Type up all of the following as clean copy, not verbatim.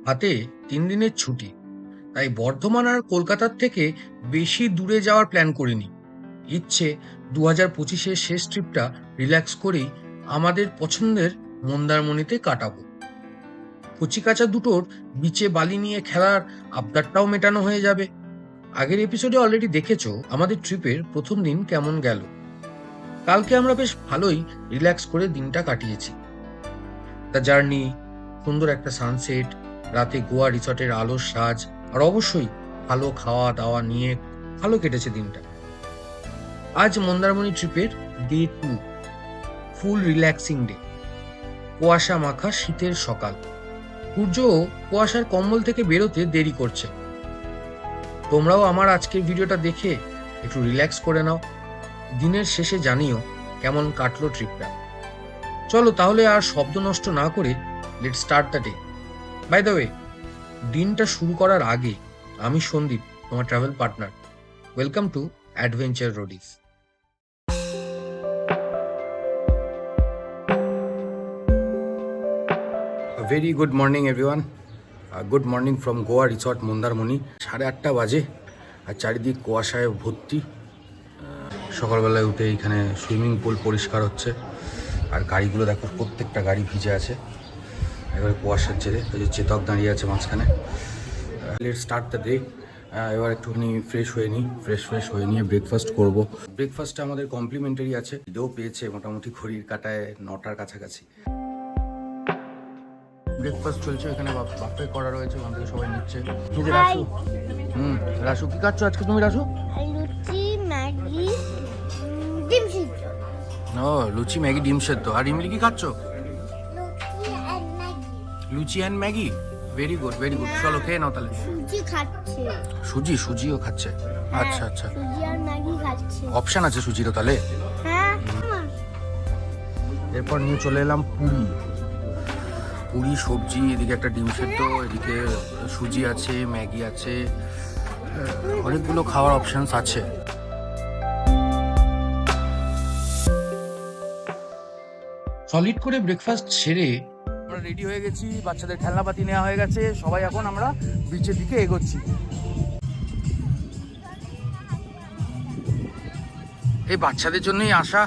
হাতে 3 দিনের ছুটি, তাই বর্ধমান আর কলকাতার থেকে বেশি দূরে যাওয়ার প্ল্যান করিনি। ইচ্ছে 2025-এর শেষ ট্রিপটা রিল্যাক্স করেই আমাদের পছন্দের মন্দারমণিতে কাটাবো। কচিকাঁচা দুটোর বিচে বালি নিয়ে খেলার আবদারটাও মেটানো হয়ে যাবে। আগের এপিসোডে অলরেডি দেখেছো আমাদের ট্রিপের প্রথম দিন কেমন গেল। কালকে আমরা বেশ ভালোই রিল্যাক্স করে দিনটা কাটিয়েছি। দ্য জার্নি, সুন্দর একটা সানসেট, রাতে গোয়া রিসর্টের আলোর সাজ, আর অবশ্যই ভালো খাওয়া দাওয়া নিয়ে ভালো কেটেছে দিনটা। আজ মন্দারমণি ট্রিপের ডে 2, ফুল রিল্যাক্সিং ডে। কুয়াশা মাখা শীতের সকাল, সূর্য কুয়াশার কম্বল থেকে বেরোতে দেরি করছে। তোমরাও আমার আজকের ভিডিওটা দেখে একটু রিল্যাক্স করে নাও। দিনের শেষে জানিও কেমন কাটলো ট্রিপটা। চলো তাহলে আর শব্দ নষ্ট না করে let's start the day. By the way, দিনটা শুরু করার আগে আমি সন্দীপ, তোমার travel partner. Welcome to adventure roadies. Very good morning everyone. Good morning from Goa resort Mandarmani. 8:30 বাজে আর চারিদিক কুয়াশায় ভর্তি। সকালবেলায় উঠে এইখানে সুইমিং পুল পরিষ্কার হচ্ছে, আর গাড়িগুলো দেখো প্রত্যেকটা গাড়ি ভিজে আছে এবারে কুয়াশার জেরে। ওই যে চেতক দাঁড়িয়ে আছে মাঝখানে। Let's start the day. এবার একটুখানি ফ্রেশ হয়ে নিয়ে ব্রেকফাস্ট করব। ব্রেকফাস্টটা আমাদের কমপ্লিমেন্টারি আছে, খিদেও পেয়েছে মোটামুটি ঘড়ির কাটায় 9টার কাছাকাছি। ব্রেকফাস্ট চলছে এখানে, বাফে করা রয়েছে, ওখান থেকে সবাই নিচ্ছে। এই যে রাসু, রাসু কি খাচ্ছ আজকে তুমি? রাসু লুচি, ম্যাগি, ডিম সিদ্ধ। ও, লুচি ম্যাগি ডিম সেদ্ধ। আর ইমলি কি খাচ্ছ? লুচি and Maggi. Very good very good. চলো খেয়ে নাও তাহলে। সুজি খাচ্ছে। সুজিও খাচ্ছে। আচ্ছা আচ্ছা, সুজি আর ম্যাগি খাচ্ছে। অপশন আছে সুজিরও তাহলে। হ্যাঁ। এরপর নিয়ে চলে এলাম পুরি সবজি, এদিকে একটা ডিম সেদ্ধ, এদিকে সুজি আছে, ম্যাগি আছে, অনেকগুলো খাওয়ার অপশনস আছে। সলিড করে ব্রেকফাস্ট সেরে আমরা রেডি হয়ে গেছি, বাচ্চাদের খেলনাপাতি নেওয়া হয়ে গেছে, সবাই এখন আমরা বিচের দিকে এগোচ্ছি। এই বাচ্চাদের জন্যই আসা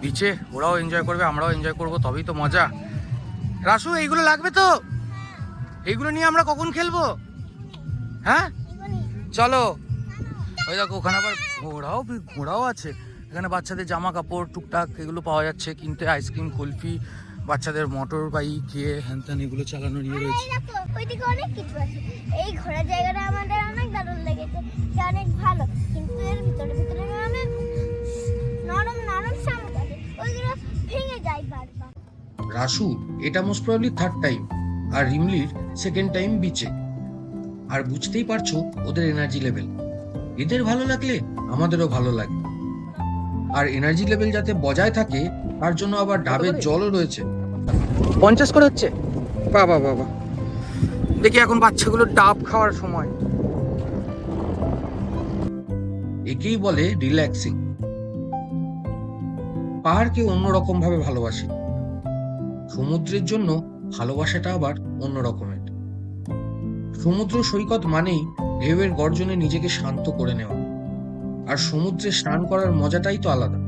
বিচে, ওরাও এনজয় করবে, আমরাও এনজয় করবো, তবেই তো মজা। রাসু এইগুলো লাগবে তো? এইগুলো নিয়ে আমরা কখন খেলবো? হ্যাঁ চলো। ওই দেখো ওখানে আবার ঘোড়াও আছে। এখানে বাচ্চাদের জামা কাপড় টুকটাক এগুলো পাওয়া যাচ্ছে কিনতে, আইসক্রিম, কুলফি, বাচ্চাদের মোটর বাইক গিয়ে হ্যান ত্যান এগুলো চালানো নিয়ে রয়েছে। ওইদিকে অনেক কিছু আছে। এই ঘোরার জায়গাটা আমাদের অনেক দারুণ লেগেছে, অনেক ভালো, কিন্তু এর ভিতরে অনেক নরম শামুক আছে, ওইগুলো ভেঙে যায় বারবার। রাসু এটা মোস্ট প্রবাবলি 3rd টাইম, আর রিমলির 2nd টাইম বিচে। আর বুঝতেই পারছো ওদের এনার্জি লেভেল। এদের ভালো লাগলে আমাদেরও ভালো লাগে। আর এনার্জি লেভেল যাতে বজায় থাকে তার জন্য আবার ডাবের জলও রয়েছে। 50 করে হচ্ছে। বাবা দেখি এখন বাচ্চাগুলোর ডাব খাওয়ার সময়। একেই বলে রিল্যাক্সিং। পাহাড়কে অন্যরকম ভাবে ভালোবাসি, সমুদ্রের জন্য ভালোবাসাটা আবার অন্য রকমের। সমুদ্র সৈকত মানেই ঢেউয়ের গর্জনে নিজেকে শান্ত করে নেওয়া, আর সমুদ্রে স্নান করার মজাটাই তো আলাদা।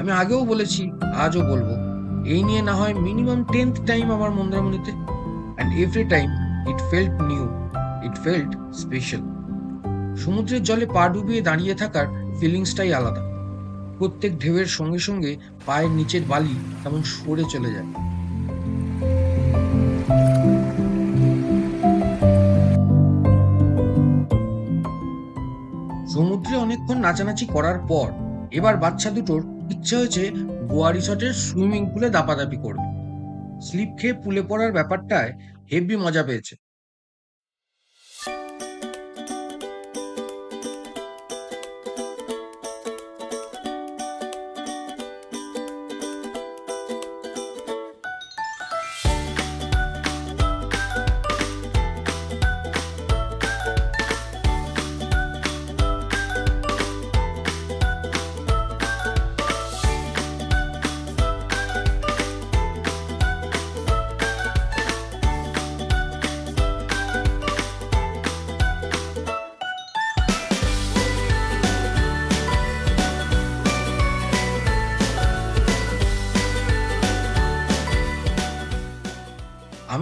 আমি আগেও বলেছি, আজও বলবো, এই নিয়ে না হয় মিনিমাম 10th টাইম আমার মন্দারমণিতে, and every time it felt new, it felt special. সমুদ্রের জলে পা ডুবিয়ে দাঁড়িয়ে থাকার ফিলিংসটাই আলাদা। প্রত্যেক ঢেউয়ের সঙ্গে সঙ্গে পায়ের নিচের বালি তেমন সরে চলে যায়। সমুদ্রে অনেকক্ষণ নাচানাচি করার পর এবার বাচ্চা দুটোর ইচ্ছে হয়েছে গোয়া রিসর্টের সুইমিং পুলে দাপাদাপি করবে। স্লিপ খেয়ে পুলে পড়ার ব্যাপারটায় হেভি মজা পেয়েছে।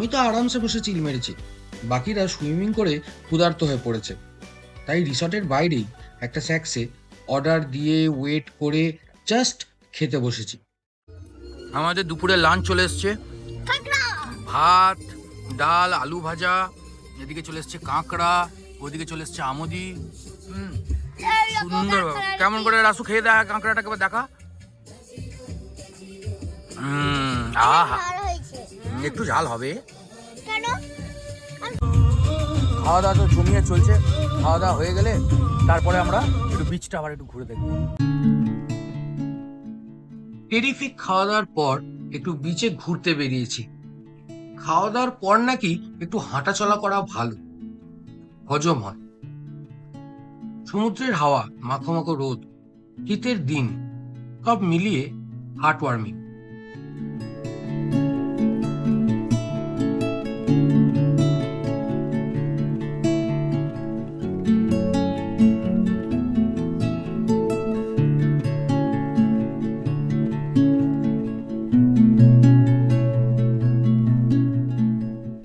আমি তো আরামসে বসে চিল মেরেছি, বাকিরা সুইমিং করে ক্ষুধার্ত হয়ে পড়েছে। তাই রিসর্টের বাইরেই একটা স্যাক্সে অর্ডার দিয়ে ওয়েট করে জাস্ট খেতে বসেছি। আমাদের দুপুরে লাঞ্চ চলে এসছে, ভাত, ডাল, আলু ভাজা, এদিকে চলে এসছে কাঁকড়া, ওদিকে চলে এসছে আমুদি। সুন্দর। কেমন করে রাসু খেয়ে দেয় কাঁকড়াটাকে দেখা। আহা, একটু ঝাল হবে। খাওয়া দাওয়া তো জমিয়ে চলছে, খাওয়া দাওয়া হয়ে গেলে তারপরে আমরা একটু বিচটা আবার একটু ঘুরে দেখব। টেরিফিক খাওয়া দাওয়ার পর একটু বিচে ঘুরতে বেরিয়েছি। খাওয়া দাওয়ার পর নাকি একটু হাঁটা চলা করা ভালো, হজম হয়। সমুদ্রের হাওয়া, মাখো মাখো রোদ, শীতের দিন, সব মিলিয়ে হার্ট ওয়ার্মিং।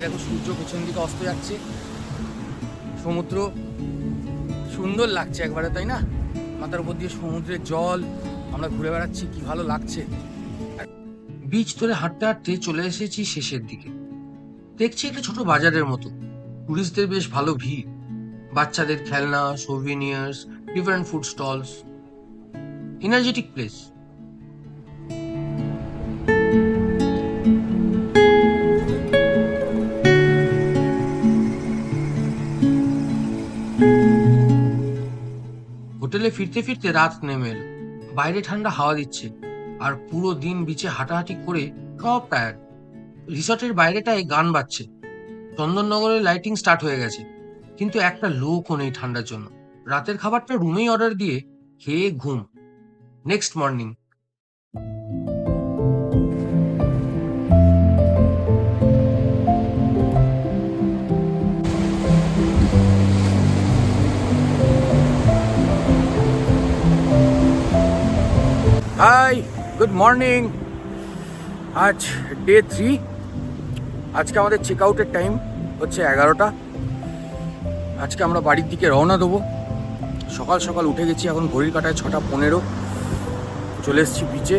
দেখো সূর্য পেছন দিকে অস্ত যাচ্ছে, সমুদ্র সুন্দর লাগছে একবারে, তাই না? মাথার উপর দিয়ে সমুদ্রের জল, আমরা ঘুরে বেড়াচ্ছি, কি ভালো লাগছে। বিচ ধরে হাঁটতে হাঁটতে চলে এসেছি শেষের দিকে। দেখছি একটা ছোট বাজারের মতো, টুরিস্টদের বেশ ভালো ভিড়, বাচ্চাদের খেলনা, souvenirs, different food stalls, energetic place. হোটেলে ফিরতে ফিরতে রাত নেমে এলো। বাইরে ঠান্ডা হাওয়া দিচ্ছে, আর পুরো দিন বিচে হাঁটাহাঁটি করে সব টায়ার্ড। রিসর্টের বাইরেটায় গান বাজছে, চন্দননগরের লাইটিং স্টার্ট হয়ে গেছে, কিন্তু একটা লোকও নেই ঠান্ডার জন্য। রাতের খাবারটা রুমেই অর্ডার দিয়ে খেয়ে ঘুম। Next morning high, good morning. আজ ডে 3। আজকে আমাদের চেক আউটের টাইম হচ্ছে 11টা। আজকে আমরা বাড়ির দিকে রওনা দেবো। সকাল সকাল উঠে গেছি, এখন ঘড়ির কাঁটায় 6:15। চলে এসেছি বিচে,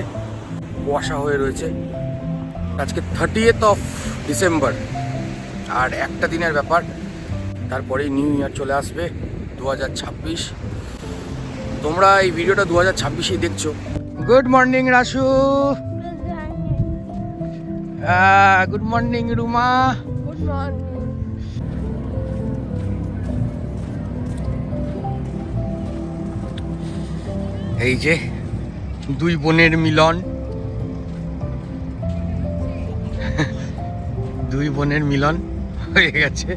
কুয়াশা হয়ে রয়েছে। আজকে 30th অফ ডিসেম্বর, আর একটা দিনের ব্যাপার, তারপরেই নিউ ইয়ার চলে আসবে 2026। তোমরা এই ভিডিওটা 2026-এই দেখছো। Good morning Rasu. Good morning Ruma. Good morning. এই যে দুই বোনের মিলন, দুই বোনের মিলন হয়ে গেছে।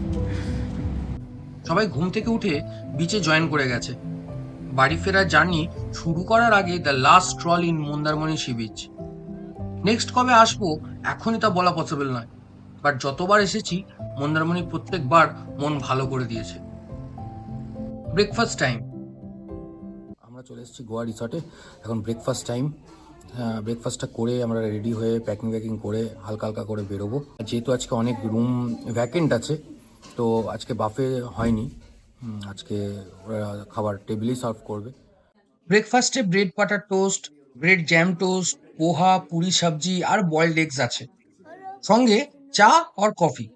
সবাই ঘুম থেকে উঠে বিচে জয়েন করে গেছে। বাড়ি ফেরার জার্নি শুরু করার আগে the last troll in Mandarmani sea beach. Next কবে আসবো এখনই তা বলা পসিবল নয়, বাট যতবার এসেছি মন্দারমণি প্রত্যেকবার মন ভালো করে দিয়েছে। Breakfast time. আমরা চলে এসেছি গোয়া রিসর্টে, এখন ব্রেকফাস্ট টাইম। ব্রেকফাস্টটা করে আমরা রেডি হয়ে প্যাকিং করে হালকা হালকা করে বেরোবো। যেহেতু আজকে অনেক রুম ভ্যাকেন্ট আছে, তো আজকে বাফে হয়নি, আজকে ওরা খাবার টেবিলেই সার্ভ করবে। ব্রেকফাস্টে bread butter toast, bread jam toast, poha, puri সবজি আর বয়েলড এগস আছে, সঙ্গে চা আর কফি।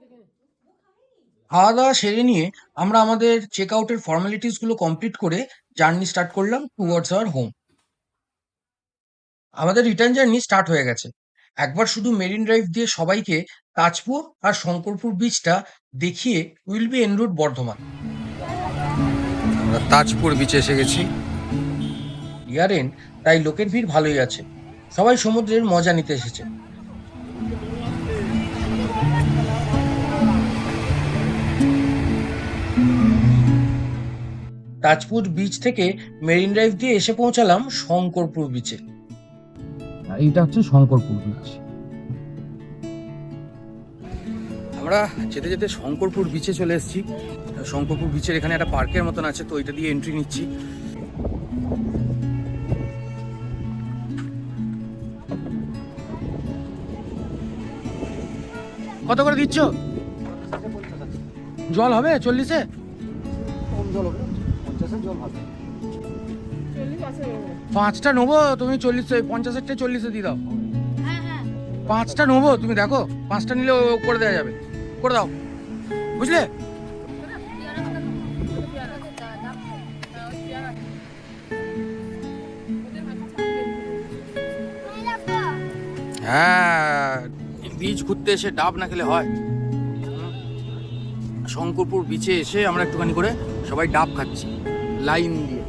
খাওয়া দাওয়া সেরে নিয়ে আমরা আমাদের চেক আউটের ফর্মালিটিসগুলো কমপ্লিট করে জার্নি স্টার্ট করলাম টুয়ার্ডস আওয়ার হোম। আমাদের রিটার্ন জার্নি স্টার্ট হয়ে গেছে। একবার শুধু মেরিন ড্রাইভ দিয়ে সবাইকে তাজপুর আর শঙ্করপুর বিচটা দেখিয়ে will be en route Bardhaman. আমরা তাজপুর বিচে এসে গেছি। ইয়ার এন্ড, তাই লোকের ভিড় ভালোই আছে, সবাই সমুদ্রের মজা নিতে এসেছে। তাজপুর বিচ থেকে মেরিন ড্রাইভ দিয়ে এসে পৌঁছালাম শঙ্করপুর বিচে। এইটা হচ্ছে শঙ্করপুর বিচ। আমরা যেতে যেতে শঙ্করপুর বিচে চলে এসেছি। শঙ্করপুর বিচের এখানে একটা পার্কের মতন আছে, তো এটা দিয়ে এন্ট্রি নিচ্ছি। কত করে দিচ্ছ? জল হবে 40-এ? কম জল হবে, 50-এর জল হবে। 5টা নেবো, তুমি 50-এরটা 40-এ দিয়ে দাও। হ্যাঁ হ্যাঁ 5টা নেবো, তুমি দেখো 5টা নিলে ও করে দেওয়া যাবে, করে দাও, বুঝলে? হ্যাঁ, বীচ ঘুরতে এসে ডাব না খেলে হয়? শঙ্করপুর বিচে এসে আমরা একটুখানি করে সবাই ডাব খাচ্ছি লাইন দিয়ে।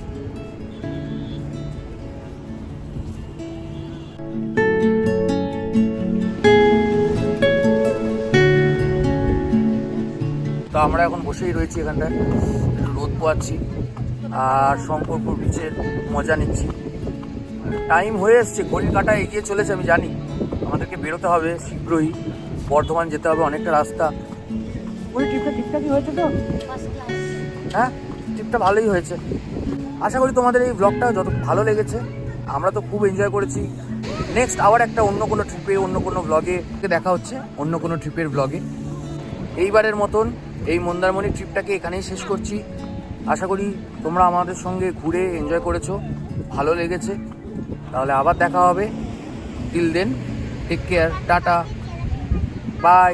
তো আমরা এখন বসেই রয়েছি এখানটায়, একটু রোদ পোয়াচ্ছি আর শঙ্করপুর বিচের মজা নিচ্ছি। টাইম হয়ে এসছে, ঘড়ির কাঁটা এগিয়ে চলেছে, আমি জানি আমাদেরকে বেরোতে হবে শীঘ্রই, বর্ধমান যেতে হবে, অনেকটা রাস্তা। ওই ট্রিপটা ঠিকঠাকই হয়েছে তো? হ্যাঁ, ট্রিপটা ভালোই হয়েছে। আশা করি তোমাদের এই ব্লগটা যত ভালো লেগেছে, আমরা তো খুব এনজয় করেছি। নেক্সট আবার একটা অন্য কোনো ট্রিপে, অন্য কোনো ব্লগে দেখা হচ্ছে, অন্য কোনো ট্রিপের ব্লগে। এইবারের মতন এই মন্দারমণি ট্রিপটাকে এখানেই শেষ করছি। আশা করি তোমরা আমাদের সঙ্গে ঘুরে এনজয় করেছো, ভালো লেগেছে। তাহলে আবার দেখা হবে। Till then, take care, tata, by.